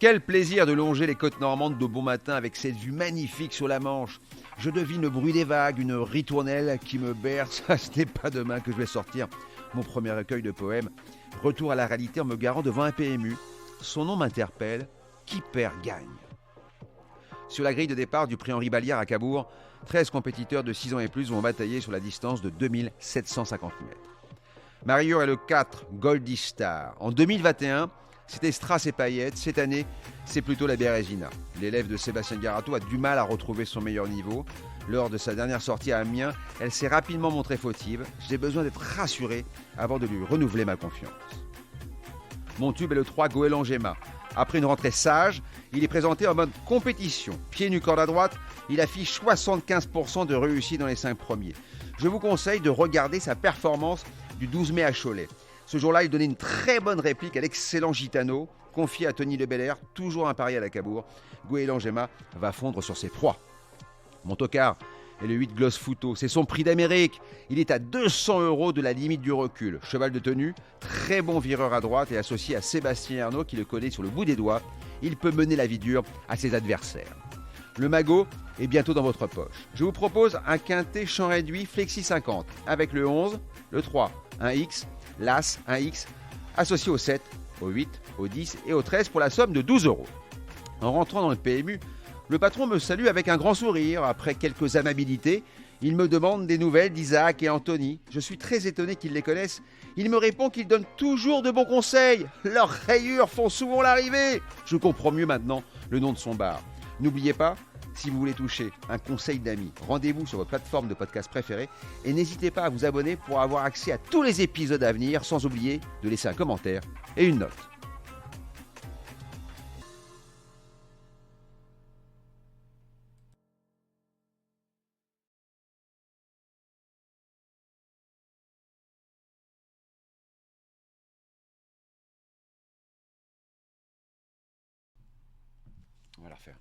Quel plaisir de longer les côtes normandes de bon matin avec cette vue magnifique sur la Manche. Je devine le bruit des vagues, une ritournelle qui me berce. Ce n'est pas demain que je vais sortir mon premier recueil de poèmes. Retour à la réalité en me garant devant un PMU. Son nom m'interpelle. Qui perd gagne. Sur la grille de départ du prix Henri Ballière à Cabourg, 13 compétiteurs de 6 ans et plus vont batailler sur la distance de 2750 mètres. Mario est le 4 Goldie Star. En 2021, c'était Strass et Payette. Cette année, c'est plutôt la Bérésina. L'élève de Sébastien Garato a du mal à retrouver son meilleur niveau. Lors de sa dernière sortie à Amiens, elle s'est rapidement montrée fautive. J'ai besoin d'être rassuré avant de lui renouveler ma confiance. Mon tube est le 3 Goéland Gemma. Après une rentrée sage, il est présenté en mode compétition. Pieds nus corde à droite, il affiche 75% de réussite dans les 5 premiers. Je vous conseille de regarder sa performance du 12 mai à Cholet. Ce jour-là, il donnait une très bonne réplique à l'excellent Gitano, confié à Tony Lebelair, toujours un pari à la Cabourg. Goéland Gemma va fondre sur ses proies. Mon tocard est le 8 Gloss Futo. C'est son prix d'Amérique. Il est à 200 € de la limite du recul. Cheval de tenue, très bon vireur à droite et associé à Sébastien Ernaud qui le connaît sur le bout des doigts. Il peut mener la vie dure à ses adversaires. Le magot est bientôt dans votre poche. Je vous propose un quintet champ réduit Flexi 50 avec le 11, le 3, un X, l'As, un X, associé au 7, au 8, au 10 et au 13 pour la somme de 12 €. En rentrant dans le PMU, le patron me salue avec un grand sourire. Après quelques amabilités, il me demande des nouvelles d'Isaac et Anthony. Je suis très étonné qu'ils les connaissent. Il me répond qu'ils donnent toujours de bons conseils. Leurs rayures font souvent l'arrivée. Je comprends mieux maintenant le nom de son bar. N'oubliez pas, si vous voulez toucher un conseil d'amis, rendez-vous sur votre plateforme de podcast préférée et n'hésitez pas à vous abonner pour avoir accès à tous les épisodes à venir, sans oublier de laisser un commentaire et une note. On va la refaire.